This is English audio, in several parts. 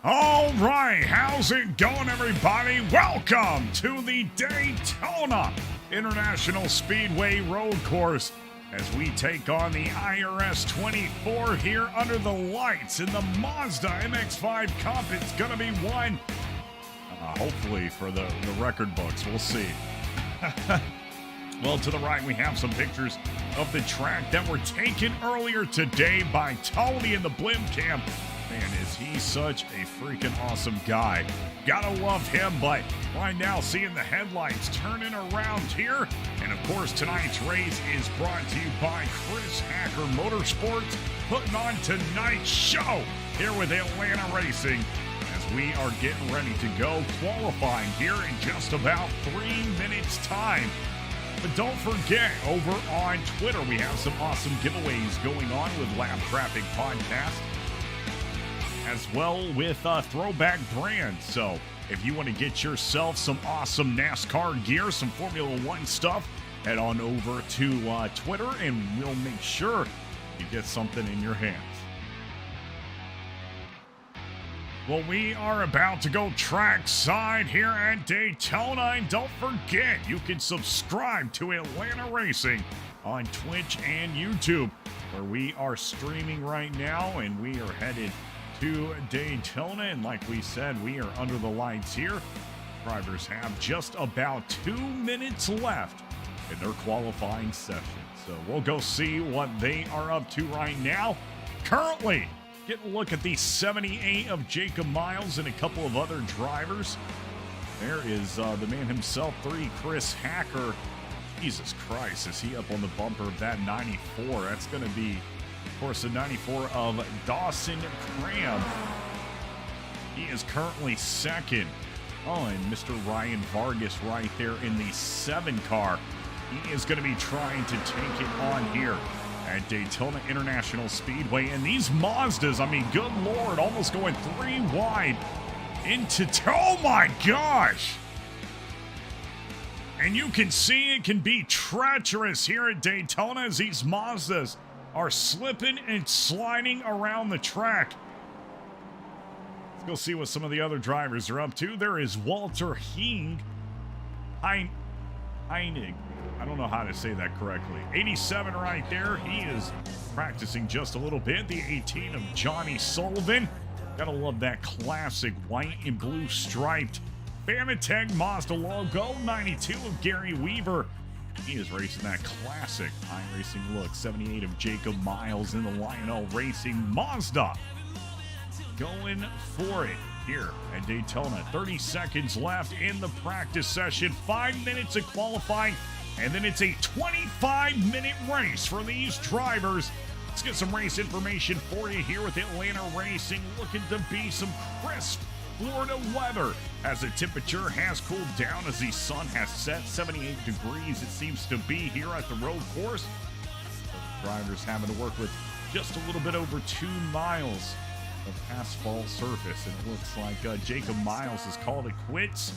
All right, how's it going, everybody? Welcome to the Daytona International Speedway Road Course as we take on the IRS 24 here under the lights in the Mazda MX-5 Cup. It's going to be one, hopefully, for the record books. We'll see. Well, to the right, we have some pictures of the track that were taken earlier today by Tony in the blimp cam. Man, is he such a freaking awesome guy. Gotta love him, but right now, seeing the headlights turning around here. And of course, tonight's race is brought to you by Chris Hacker Motorsports, putting on tonight's show here with AtlantaRacing as we are getting ready to go, qualifying here in just about 3 minutes' time. But don't forget, over on Twitter, we have some awesome giveaways going on with Lab Traffic Podcast, as well with Throwback Brands. So if you want to get yourself some awesome NASCAR gear, some Formula One stuff, head on over to Twitter and we'll make sure you get something in your hands. Well, we are about to go trackside here at Daytona, and don't forget, you can subscribe to AtlantaRacing on Twitch and YouTube, where we are streaming right now, and we are headed to Daytona, and like we said, we are under the lights here. Drivers have just about 2 minutes left in their qualifying session, so we'll go see what they are up to right now. Currently, get a look at the 78 of Jacob Miles and a couple of other drivers. There is the man himself, 3, Chris Hacker. Jesus Christ, is he up on the bumper of that 94? That's going to be, of course, the 94 of Dawson Cram. He is currently second. Oh, and Mr. Ryan Vargas right there in the 7 car. He is going to be trying to take it on here at Daytona International Speedway. And these Mazdas, I mean, good Lord, almost going 3 wide into, oh my gosh. And you can see it can be treacherous here at Daytona as these Mazdas are slipping and sliding around the track. Let's go see what some of the other drivers are up to. There is Walter Heinig. I don't know how to say that correctly. 87 right there. He is practicing just a little bit. The 18 of Johnny Sullivan. Gotta love that classic white and blue striped Fanatec Mazda logo. 92 of Gary Weaver. He is racing that classic iRacing look. 78 of Jacob Miles in the Lionel Racing Mazda. Going for it here at Daytona. 30 seconds left in the practice session. 5 minutes of qualifying. And then it's a 25-minute race for these drivers. Let's get some race information for you here with AtlantaRacing. Looking to be some crisp Florida weather as the temperature has cooled down as the sun has set. 78 degrees it seems to be here at the road course. The drivers having to work with just a little bit over 2 miles of asphalt surface. And it looks like Jacob Miles has called it quits.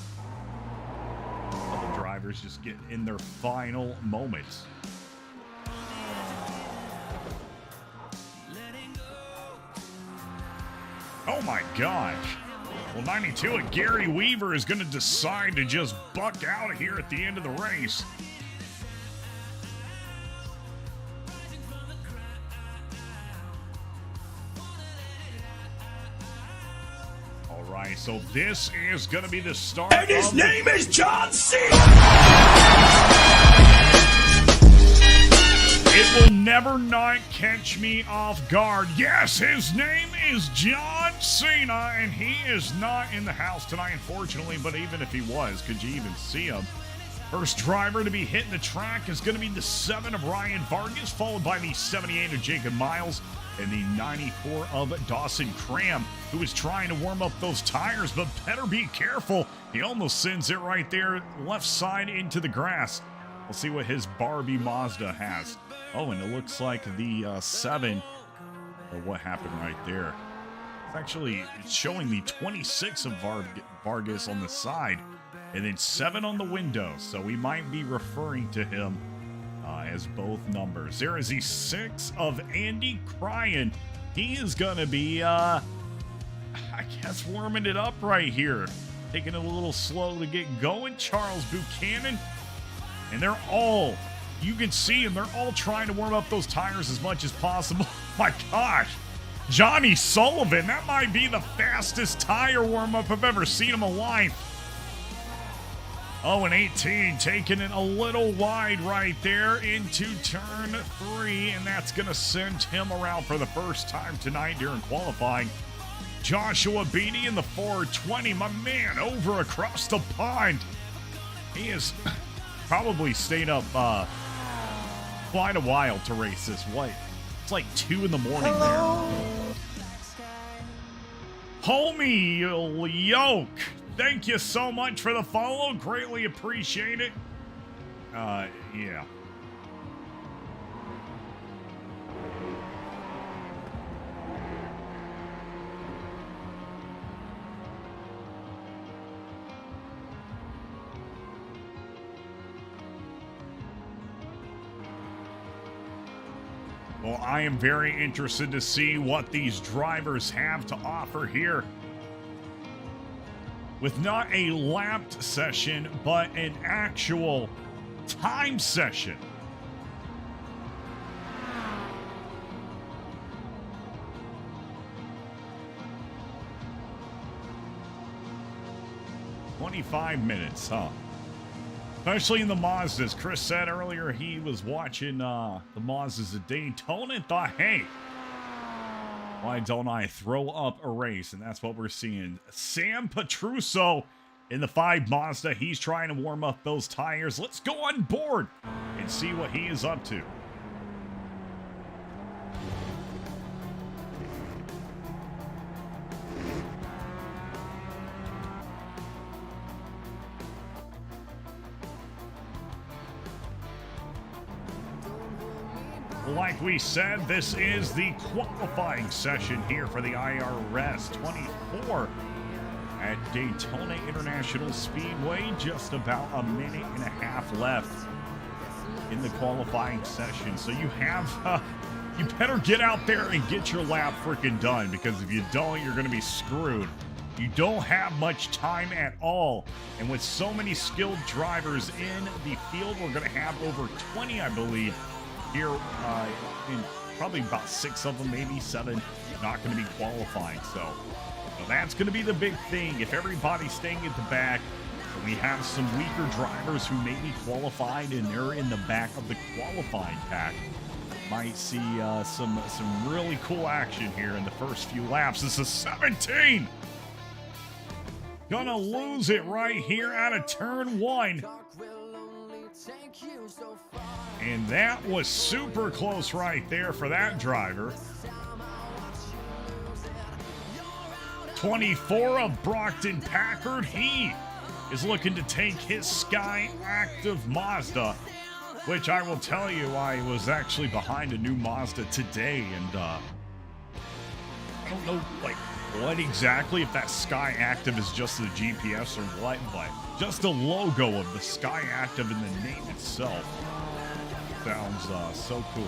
Other drivers just get in their final moments. Oh my gosh. Well, 92 of Gary Weaver is going to decide to just buck out of here at the end of the race. All right, so this is going to be the start. And his name is John Cena! It will never not catch me off guard. Yes, his name is John Cena, and he is not in the house tonight, unfortunately, but even if he was, could you even see him? First driver to be hitting the track is going to be the 7 of Ryan Vargas, followed by the 78 of Jacob Miles, and the 94 of Dawson Cram, who is trying to warm up those tires, but better be careful. He almost sends it right there, left side into the grass. We'll see what his Barbie Mazda has. Oh, and it looks like the 7, or what happened right there. It's showing the 26 of Vargas on the side, and then 7 on the window. So we might be referring to him as both numbers. There is the 6 of Andy Cryan. He is going to be, I I guess warming it up right here. Taking it a little slow to get going. Charles Buchanan. And they're all, you can see them, they're all trying to warm up those tires as much as possible. My gosh. Johnny Sullivan, that might be the fastest tire warm-up I've ever seen him alive. Oh, and 18 taking it a little wide right there into turn 3, and that's going to send him around for the first time tonight during qualifying. Joshua Beatty in the 420, my man, over across the pond. He has probably stayed up quite a while to race this. It's like 2 in the morning there. Homie Yoke, thank you so much for the follow. Greatly appreciate it. Yeah. Well, I am very interested to see what these drivers have to offer here. With not a lapped session, but an actual time session. "25 minutes, huh? Especially in the Mazdas. Chris said earlier he was watching the Mazdas at Daytona and thought, hey, why don't I throw up a race? And that's what we're seeing. Sam Petruso in the 5 Mazda. He's trying to warm up those tires. Let's go on board and see what he is up to. Like we said, this is the qualifying session here for the IRS 24 at Daytona International Speedway. Just about a minute and a half left in the qualifying session. So you have, you better get out there and get your lap freaking done, because if you don't, you're going to be screwed. You don't have much time at all. And with so many skilled drivers in the field, we're going to have over 20, I believe, here in probably about 6 of them, maybe 7, not going to be qualifying. So that's going to be the big thing. If everybody's staying at the back, and we have some weaker drivers who may be qualified and they're in the back of the qualifying pack, might see some really cool action here in the first few laps. This is 17. Gonna lose it right here out of turn 1. And that was super close right there for that driver. 24 of Brockton Packard. He is looking to take his Sky Active Mazda, which I will tell you, I was actually behind a new Mazda today, and I don't know what exactly, if that Sky Active is just the GPS or what, but just the logo of the Sky Active and the name itself sounds so cool.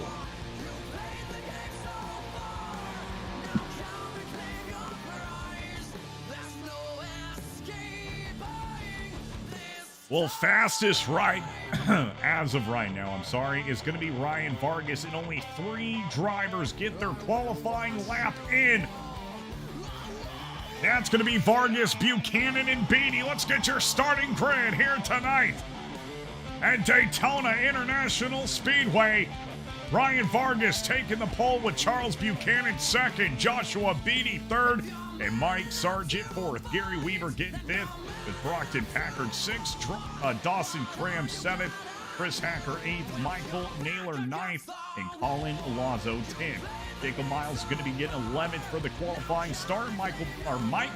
Well, fastest right as of right now, I'm sorry, is going to be Ryan Vargas, and only 3 drivers get their qualifying lap in. That's going to be Vargas, Buchanan, and Beatty. Let's get your starting grid here tonight at Daytona International Speedway. Ryan Vargas taking the pole with Charles Buchanan second, Joshua Beatty third, and Mike Sargent fourth. Gary Weaver getting fifth with Brockton Packard sixth, Dawson Cram seventh, Chris Hacker eighth, Michael Naylor ninth, and Colin Lazo 10th. Jacob Miles is going to be getting 11th for the qualifying start. Mike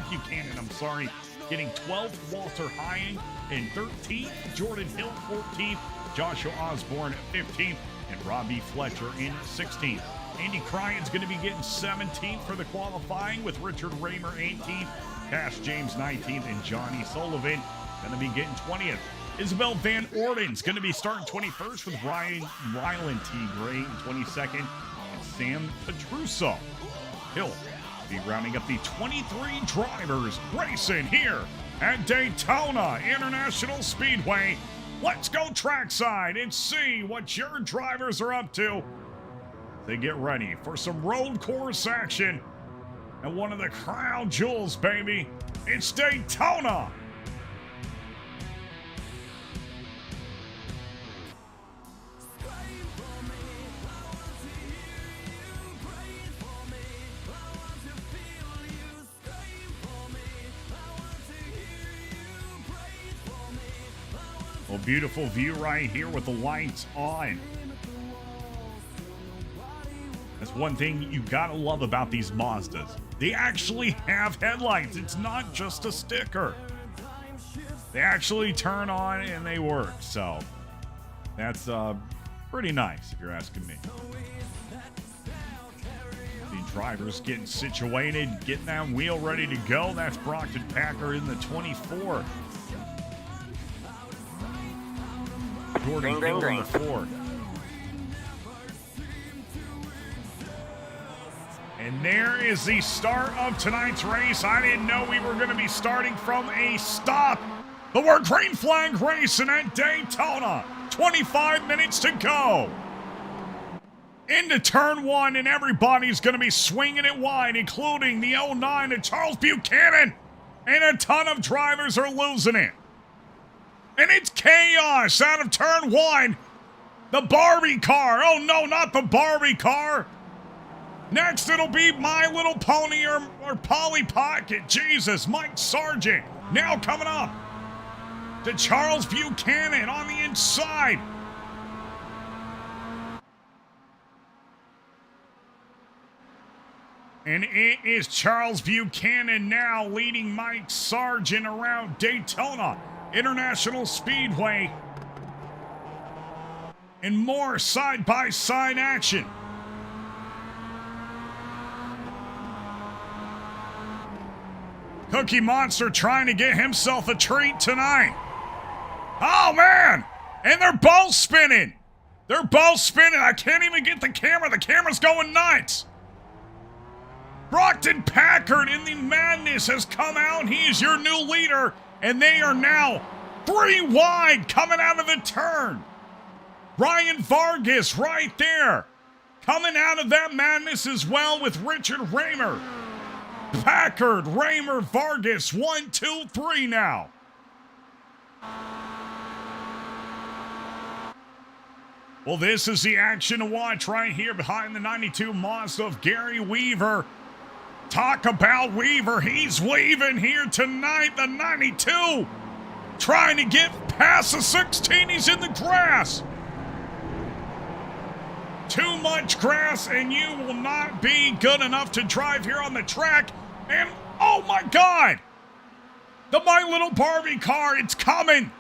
Buchanan, getting 12th. Walter Hyen in 13th. Jordan Hill 14th. Joshua Osborne 15th. And Robbie Fletcher in 16th. Andy Cryan's going to be getting 17th for the qualifying, with Richard Raymer 18th. Cash James 19th. And Johnny Sullivan going to be getting 20th. Isabel Van Orden's going to be starting 21st, with Ryland T. Gray in 22nd. Sam Petruso Hill Be rounding up the 23 drivers racing here at Daytona International Speedway. Let's go trackside and see what your drivers are up to. They get ready for some road course action. And one of the crown jewels, baby. It's Daytona. Well, beautiful view right here with the lights on. That's one thing you gotta love about these Mazdas. They actually have headlights. It's not just a sticker. They actually turn on and they work. So that's pretty nice if you're asking me. The drivers getting situated, getting that wheel ready to go. That's Brockton Packer in the 24. Jordan Hill in the 4. And there is the start of tonight's race. I didn't know we were going to be starting from a stop, but we're green flag racing at Daytona. 25 minutes to go. Into turn 1, and everybody's going to be swinging it wide, including the 09 of Charles Buchanan. And a ton of drivers are losing it. And it's chaos out of turn 1. The Barbie car. Oh, no, not the Barbie car. Next, it'll be My Little Pony or Polly Pocket. Jesus, Mike Sargent. Now coming up to Charles Buchanan on the inside. And it is Charles Buchanan now leading Mike Sargent around Daytona International Speedway. And more side-by-side action. Cookie Monster trying to get himself a treat tonight. Oh, man! And they're both spinning. They're both spinning. I can't even get the camera. The camera's going nuts. Brockton Packard in the madness has come out. He is your new leader. And they are now 3 wide coming out of the turn. Ryan Vargas right there. Coming out of that madness as well with Richard Raymer. Packard, Raymer, Vargas, 1, 2, 3 now. Well, this is the action to watch right here behind the 92 Mazda of Gary Weaver. Talk about Weaver. He's weaving here tonight, the 92. Trying to get past the 16. He's in the grass. Too much grass and you will not be good enough to drive here on the track. And oh my God, the My Little Barbie car, it's coming.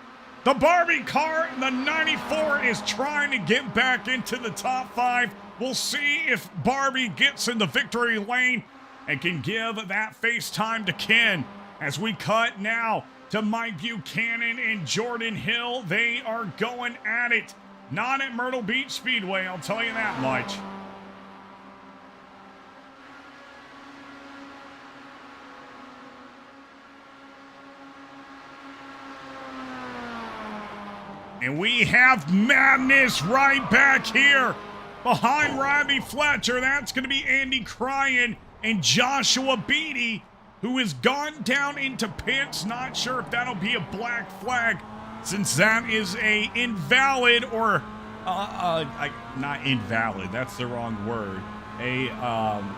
The Barbie car, the 94, is trying to get back into the top 5. We'll see if Barbie gets in the victory lane and can give that FaceTime to Ken. As we cut now to Mike Buchanan and Jordan Hill, they are going at it. Not at Myrtle Beach Speedway, I'll tell you that much. And we have madness right back here. Behind Robbie Fletcher, that's going to be Andy Cryan and Joshua Beatty, who has gone down into pits. Not sure if that'll be a black flag, since that is a invalid or not invalid, that's the wrong word, a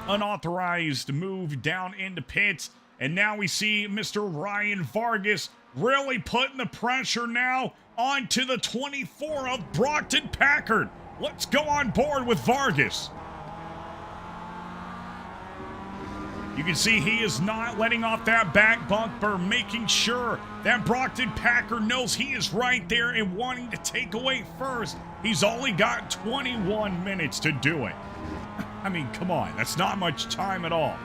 unauthorized move down into pits. And now we see Mr. Ryan Vargas really putting the pressure now onto the 24 of Brockton Packard. Let's go on board with Vargas. You can see he is not letting off that back bumper, making sure that Brockton Packard knows he is right there and wanting to take away first. He's only got 21 minutes to do it. I mean, come on, that's not much time at all.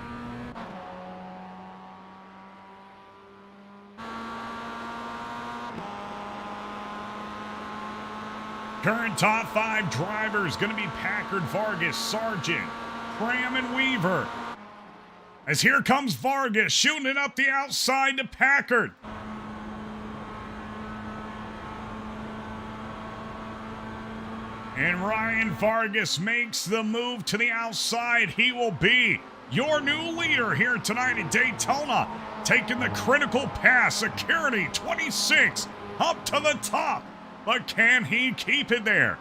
Current top 5 drivers going to be Packard, Vargas, Sargent, Cram, and Weaver. As here comes Vargas shooting it up the outside to Packard. And Ryan Vargas makes the move to the outside. He will be your new leader here tonight at Daytona, taking the critical pass. Security 26 up to the top, but can he keep it there?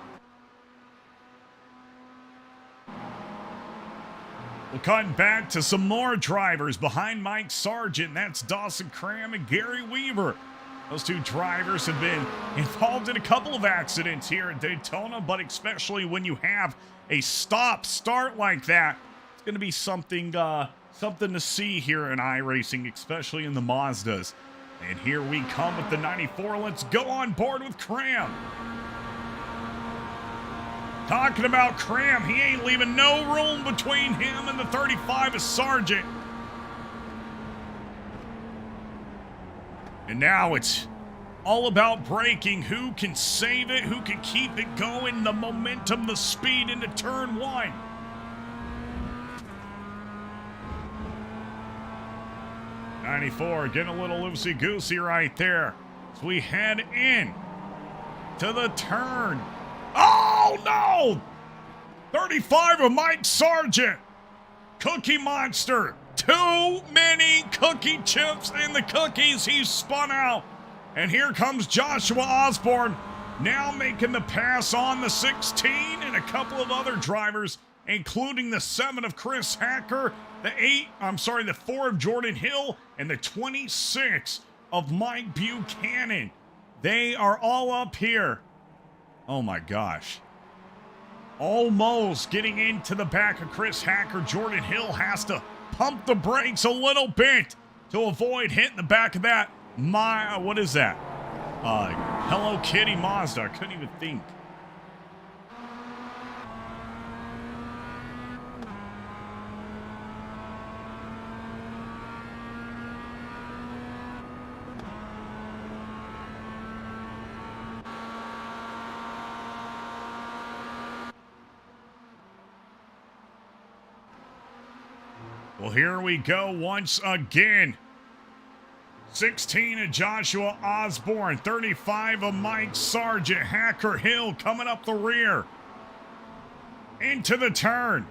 We'll cut back to some more drivers behind Mike Sargent. That's Dawson Cram and Gary Weaver. Those two drivers have been involved in a couple of accidents here at Daytona, but especially when you have a stop-start like that, it's going to be something to see here in iRacing, especially in the Mazdas. And here we come with the 94. Let's go on board with Cram. Talking about Cram, he ain't leaving no room between him and the 35 of Sargent. And now it's all about braking. Who can save it? Who can keep it going? The momentum, the speed into turn one. '94 getting a little loosey-goosey right there as we head in to the turn. Oh, no! 35 of Mike Sargent. Cookie Monster. Too many cookie chips in the cookies. He's spun out. And here comes Joshua Osborne now making the pass on the 16 and a couple of other drivers, including the 7 of Chris Hacker, the 4 of Jordan Hill, and the 26 of Mike Buchanan. They are all up here. Oh my gosh. Almost getting into the back of Chris Hacker. Jordan Hill has to pump the brakes a little bit to avoid hitting the back of that. What is that? Hello Kitty Mazda. I couldn't even think. Well, here we go once again. 16 of Joshua Osborne, 35 of Mike Sargent. Hacker Hill coming up the rear. Into the turn.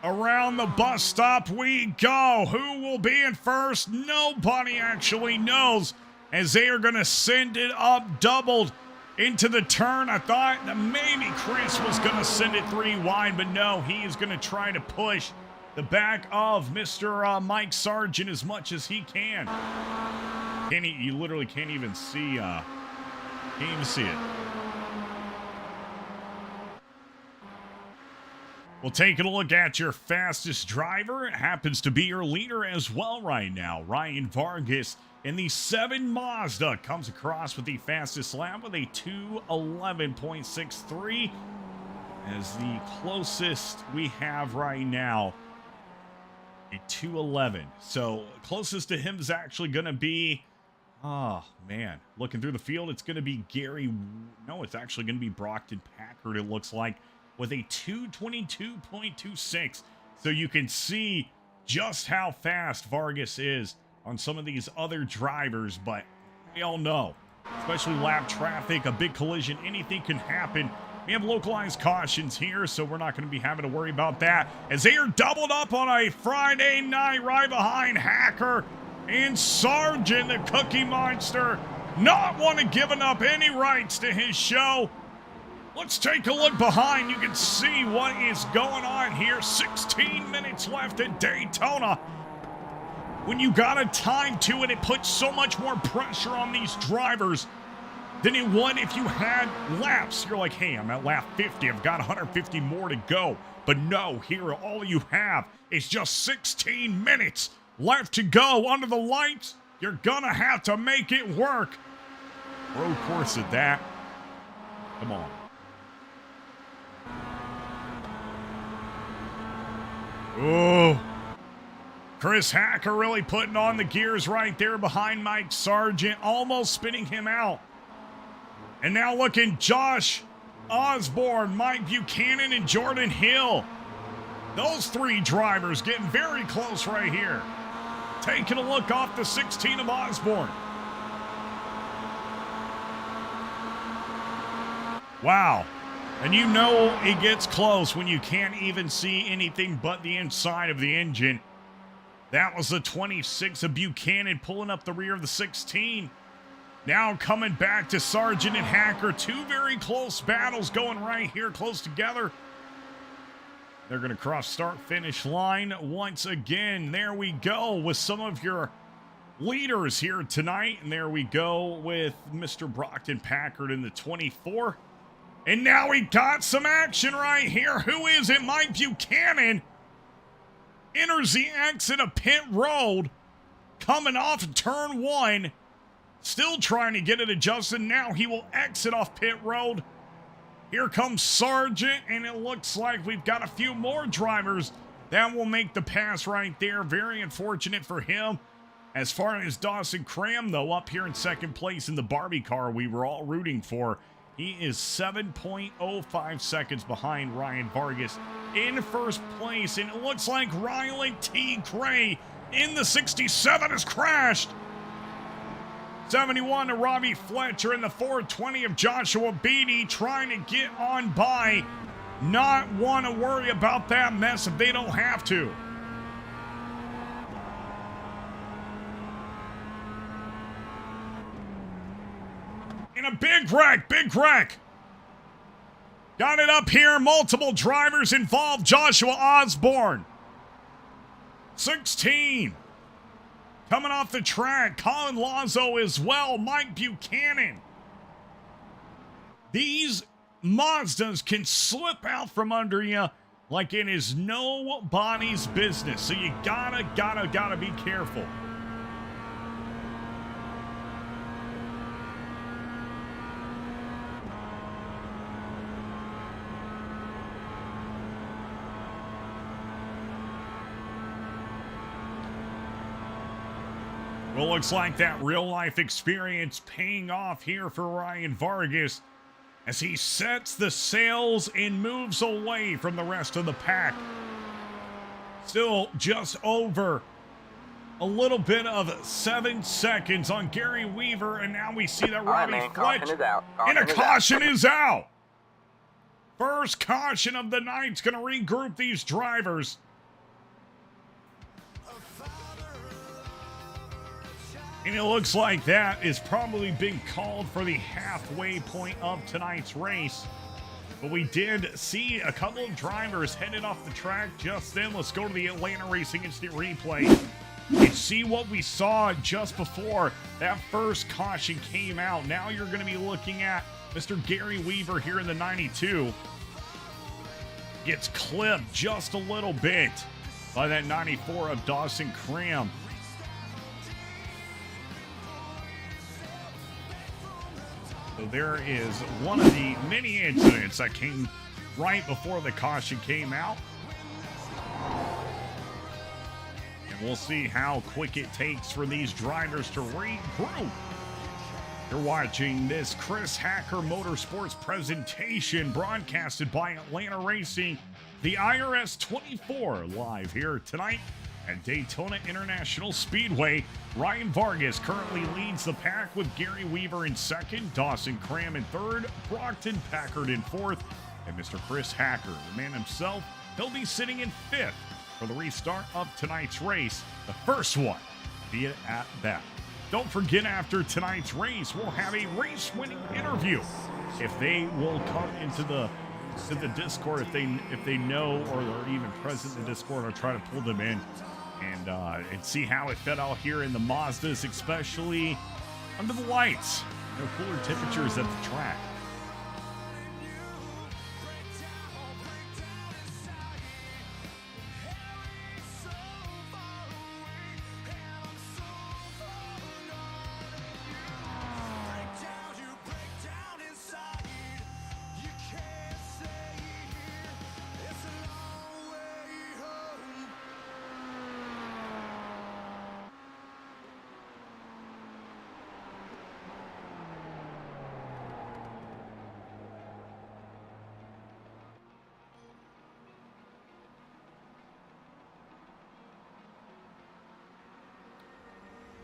Around the bus stop we go. Who will be in first? Nobody actually knows, as they are going to send it up doubled into the turn. I thought that maybe Chris was going to send it 3 wide, but no, he is going to try to push the back of Mr. Mike Sargent as much as he can. You literally can't even see it. We'll take a look at your fastest driver. It happens to be your leader as well right now. Ryan Vargas in the 7 Mazda comes across with the fastest lap with a 2:11.63 as the closest we have right now. A 2:11. So closest to him is actually going to be, oh man, looking through the field, it's going to be it's actually going to be Brockton Packard, it looks like, with a 2:22.26. So you can see just how fast Vargas is on some of these other drivers, but we all know, especially lap traffic, a big collision, anything can happen. We have localized cautions here, so we're not going to be having to worry about that, as they are doubled up on a Friday night right behind Hacker and Sargent, the Cookie Monster, not want to giving up any rights to his show. Let's take a look behind. You can see what is going on here. 16 minutes left at Daytona. When you got a time to it, it puts so much more pressure on these drivers than it would if you had laps. You're like, hey, I'm at lap 50. I've got 150 more to go. But no, here all you have is just 16 minutes left to go. Under the lights, you're gonna have to make it work. Road course at that. Come on. Oh. Chris Hacker really putting on the gears right there behind Mike Sargent, almost spinning him out. And now looking Josh Osborne, Mike Buchanan, and Jordan Hill. Those three drivers getting very close right here. Taking a look off the 16 of Osborne. Wow. And you know it gets close when you can't even see anything but the inside of the engine. That was the 26 of Buchanan pulling up the rear of the 16. Now coming back to Sargent and Hacker. Two very close battles going right here close together. They're going to cross start-finish line once again. There we go with some of your leaders here tonight. And there we go with Mr. Brockton Packard in the 24. And now we got some action right here. Who is it? Mike Buchanan enters the exit of pit road. Coming off turn 1. Still trying to get it adjusted. Now he will exit off pit road. Here comes Sargent, and it looks like we've got a few more drivers that will make the pass right there. Very unfortunate for him. As far as Dawson Cram, though, up here in second place in the Barbie car we were all rooting for. He is 7.05 seconds behind Ryan Vargas in first place. And it looks like Riley T. Gray in the 67 has crashed. 71 to Robbie Fletcher in the 420 of Joshua Beatty trying to get on by. Not want to worry about that mess if they don't have to. In a big wreck, big wreck. Got it up here, multiple drivers involved. Joshua Osborne. 16. Coming off the track, Colin Lazo as well, Mike Buchanan. These Mazdas can slip out from under you like it is nobody's business. So you gotta be careful. Well, looks like that real-life experience paying off here for Ryan Vargas as he sets the sails and moves away from the rest of the pack. Still just over a little bit of 7 seconds on Gary Weaver, and now we see that Robbie Fletcher, and a caution is out. First caution of the night's going to regroup these drivers. And it looks like that is probably being called for the halfway point of tonight's race. But we did see a couple of drivers headed off the track just then. Let's go to the Atlanta Racing Instant Replay and see what we saw just before that first caution came out. Now you're going to be looking at Mr. Gary Weaver here in the 92. Gets clipped just a little bit by that 94 of Dawson Cram. So there is one of the many incidents that came right before the caution came out. And we'll see how quick it takes for these drivers to regroup. You're watching this Chris Hacker Motorsports presentation broadcasted by Atlanta Racing, the IRS 24, live here tonight at Daytona International Speedway. Ryan Vargas currently leads the pack with Gary Weaver in second, Dawson Cram in third, Brockton Packard in fourth, and Mr. Chris Hacker, the man himself, he'll be sitting in fifth for the restart of tonight's race, the first one, be it at that. Don't forget, after tonight's race, we'll have a race-winning interview. If they will come into the Discord, if they know or are even present in the Discord, I'll try to pull them in and see how it fed out here in the Mazdas, especially under the lights. No cooler temperatures at the track.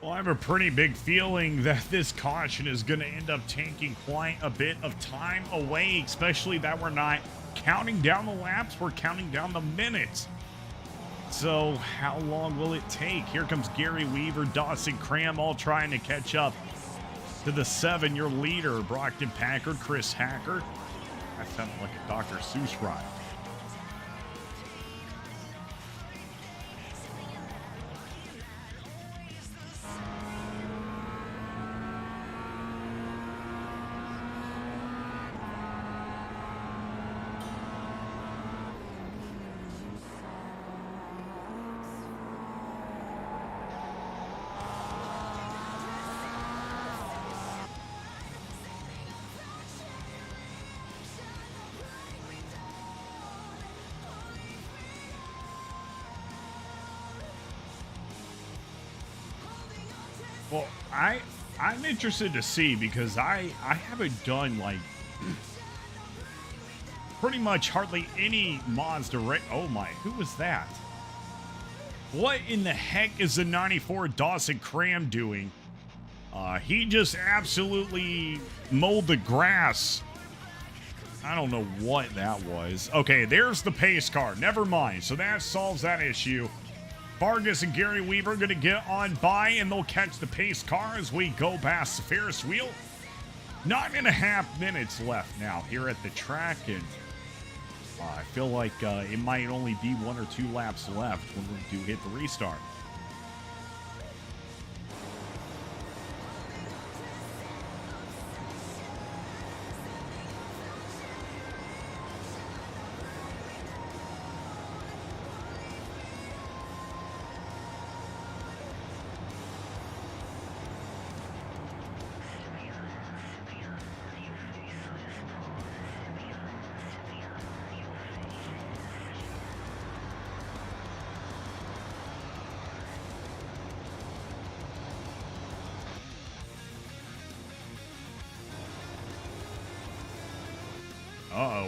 Well, I have a pretty big feeling that this caution is going to end up taking quite a bit of time away, especially that we're not counting down the laps, we're counting down the minutes. So how long will it take? Here comes Gary Weaver, Dawson Cram, all trying to catch up to the 7-year leader, Brockton Packard, Chris Hacker. That sounded like a Dr. Seuss rhyme. Well, I'm interested to see because I haven't done like pretty much hardly any Mazda. Oh my, who was that? What in the heck is the 94 Dawson Cram doing? He just absolutely mowed the grass. I don't know what that was. Okay, there's the pace car. Never mind. So that solves that issue. Vargas and Gary Weaver are going to get on by, and they'll catch the pace car as we go past the Ferris wheel. 9.5 minutes left now here at the track, and I feel like it might only be 1 or 2 laps left when we do hit the restart.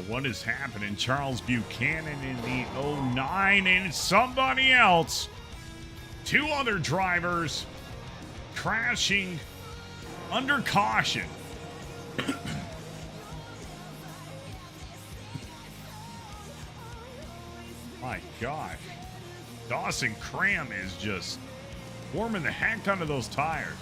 What is happening? Charles Buchanan in the 09 and somebody else. 2 other drivers crashing under caution. My gosh. Dawson Cram is just warming the heck out of those tires.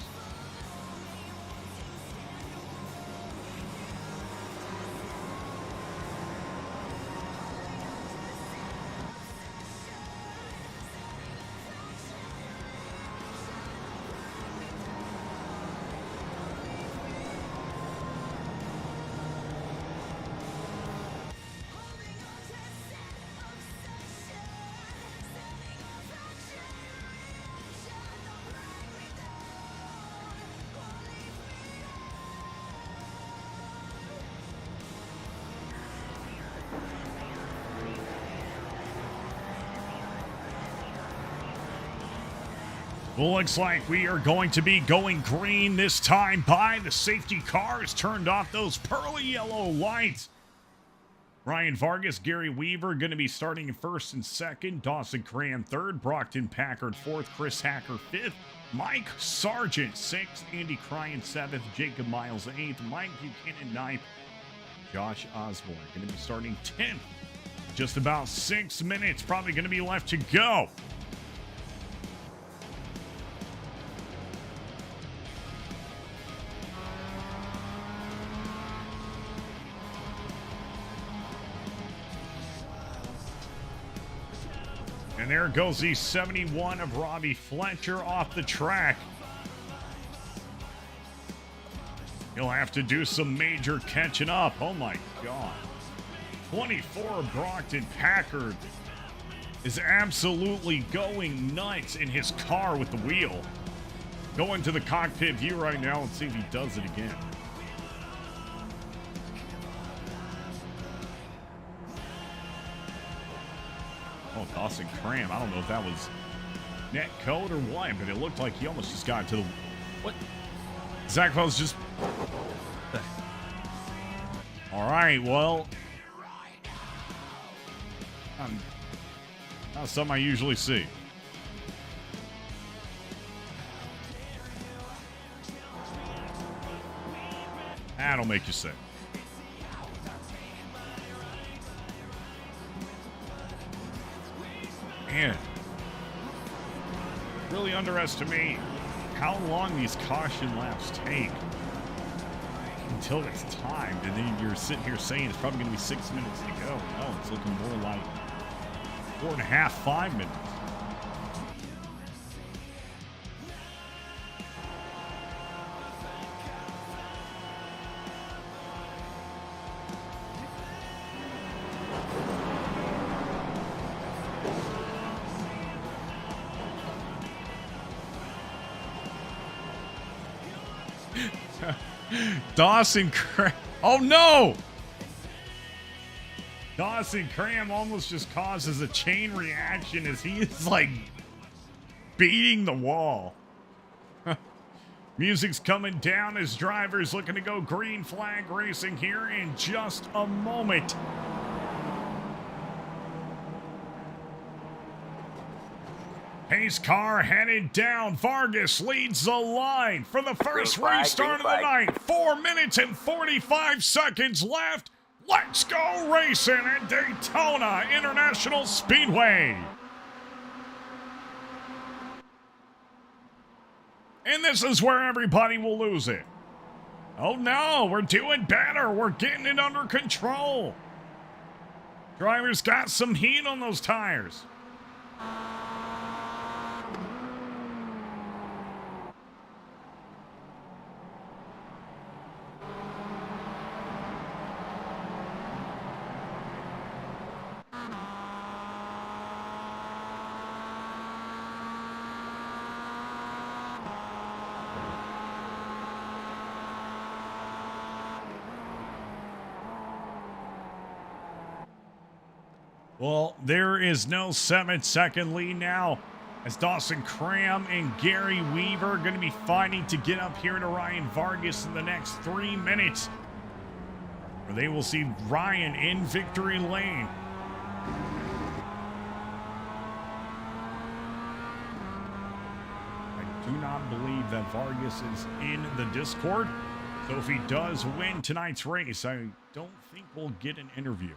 Well, looks like we are going to be going green this time by. The safety car has turned off those pearly yellow lights. Ryan Vargas, Gary Weaver going to be starting in first and second. Dawson Cram third. Brockton Packard fourth. Chris Hacker fifth. Mike Sargent sixth. Andy Cryan seventh. Jacob Miles eighth. Mike Buchanan ninth. Josh Osborne going to be starting 10th. Just about 6 minutes probably going to be left to go. And there goes the 71 of Robbie Fletcher off the track. He'll have to do some major catching up. Oh my God. 24 Brockton Packard is absolutely going nuts in his car with the wheel. Going to the cockpit view right now and see if he does it again. Oh, Dawson Cram. I don't know if that was net code or what, but it looked like he almost just got to the... What? Zach Wells just... All right, well... Not something I usually see. That'll make you sick. Man, really underestimate how long these caution laps take until it's timed, and then you're sitting here saying it's probably going to be 6 minutes to go. No, it's looking more like 4.5, 5 minutes. Dawson Cram. Oh no! Dawson Cram almost just causes a chain reaction as he is like beating the wall. Music's coming down as drivers looking to go green flag racing here in just a moment. Pace car headed down. Vargas leads the line for the first restart of the night. 4 minutes and 45 seconds left. Let's go racing at Daytona International Speedway. And this is where everybody will lose it. Oh no, we're doing better. We're getting it under control. Drivers got some heat on those tires. Well, there is no 7-second lead now as Dawson Cram and Gary Weaver are going to be fighting to get up here to Ryan Vargas in the next 3 minutes, where they will see Ryan in victory lane. I do not believe that Vargas is in the Discord, so if he does win tonight's race, I don't think we'll get an interview.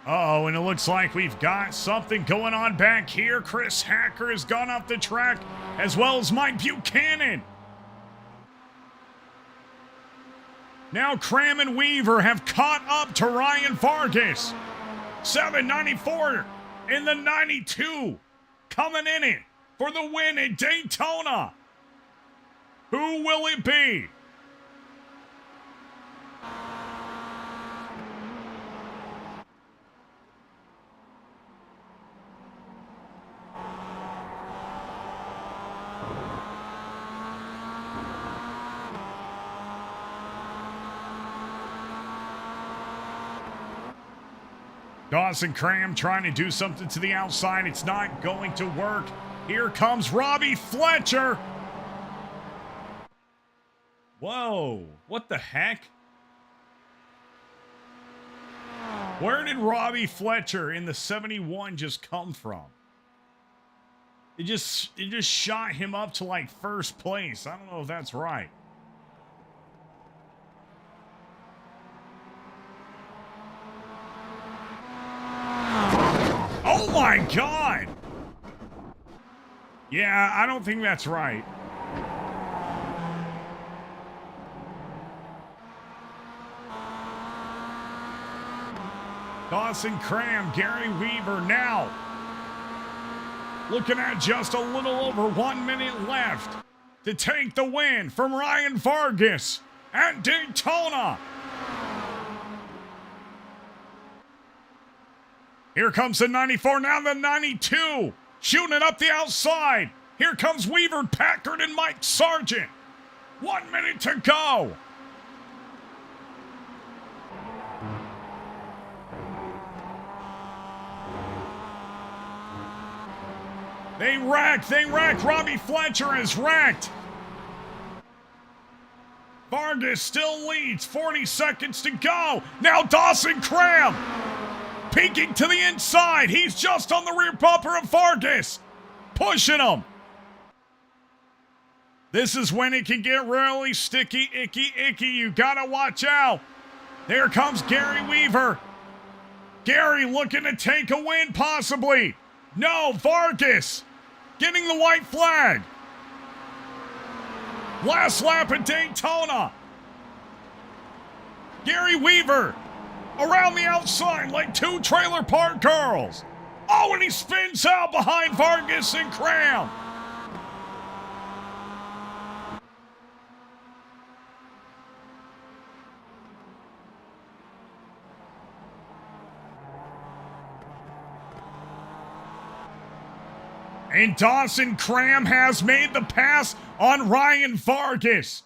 Uh-oh, and it looks like we've got something going on back here. Chris Hacker has gone off the track, as well as Mike Buchanan. Now Cram and Weaver have caught up to Ryan Vargas. 794 in the 92, coming in it for the win at Daytona. Who will it be? Dawson Cram trying to do something to the outside. It's not going to work. Here comes Robbie Fletcher. Whoa, what the heck? Where did Robbie Fletcher in the 71 just come from? It just shot him up to like first place. I don't know if that's right. Oh my God! Yeah, I don't think that's right. Dawson Cram, Gary Weaver now looking at just a little over 1 minute left to take the win from Ryan Vargas at Daytona. Here comes the 94, now the 92. Shooting it up the outside. Here comes Weaver, Packard, and Mike Sargent. 1 minute to go. They wreck. Robbie Fletcher is wrecked. Vargas still leads. 40 seconds to go. Now Dawson Cram peeking to the inside. He's just on the rear bumper of Vargas. Pushing him. This is when it can get really sticky, icky. You gotta watch out. There comes Gary Weaver. Gary looking to take a win, possibly. No, Vargas getting the white flag. Last lap at Daytona. Gary Weaver around the outside like two trailer park girls. Oh, and he spins out behind Vargas and Cram. And Dawson Cram has made the pass on Ryan Vargas.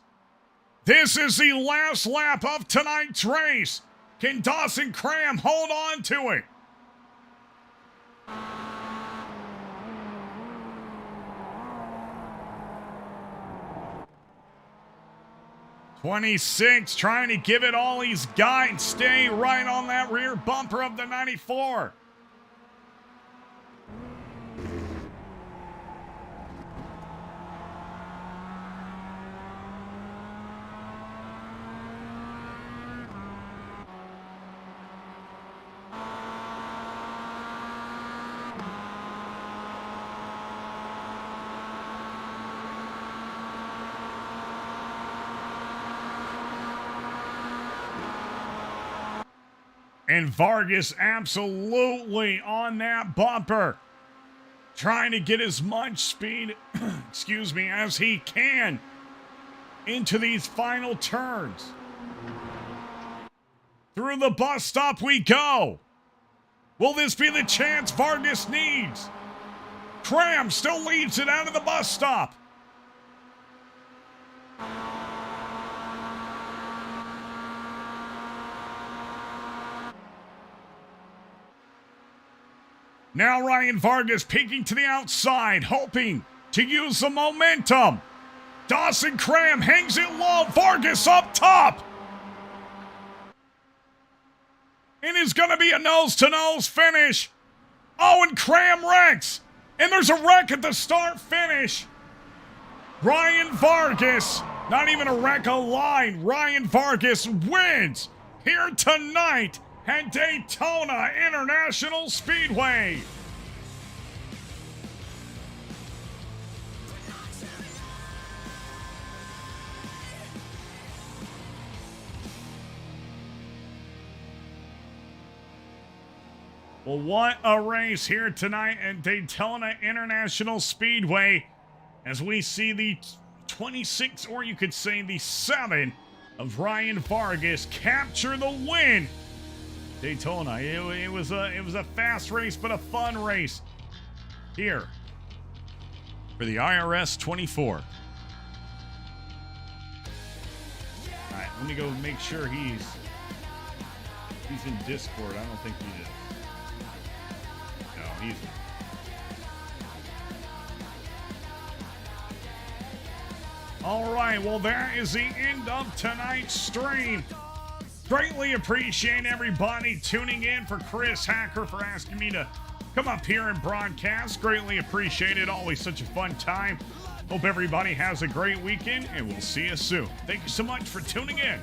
This is the last lap of tonight's race. Can Dawson Cram hold on to it? '26 trying to give it all he's got and stay right on that rear bumper of the 94. And Vargas absolutely on that bumper. Trying to get as much speed, as he can into these final turns. Through the bus stop we go. Will this be the chance Vargas needs? Cram still leads it out of the bus stop. Now Ryan Vargas peeking to the outside, hoping to use the momentum. Dawson Cram hangs it low. Vargas up top. And it's going to be a nose-to-nose finish. Oh, and Cram wrecks. And there's a wreck at the start-finish. Ryan Vargas, not even a wreck, a line. Ryan Vargas wins here tonight at Daytona International Speedway. Well, what a race here tonight at Daytona International Speedway as we see the 26, or you could say the 7 of Ryan Vargas capture the win. Daytona, it was a fast race, but a fun race here for the IRS 24. All right, let me go make sure he's in Discord. I don't think he is. No, he's. All right, well, that is the end of tonight's stream. Greatly appreciate everybody tuning in. For Chris Hacker for asking me to come up here and broadcast. Greatly appreciate it. Always such a fun time. Hope everybody has a great weekend, and we'll see you soon. Thank you so much for tuning in.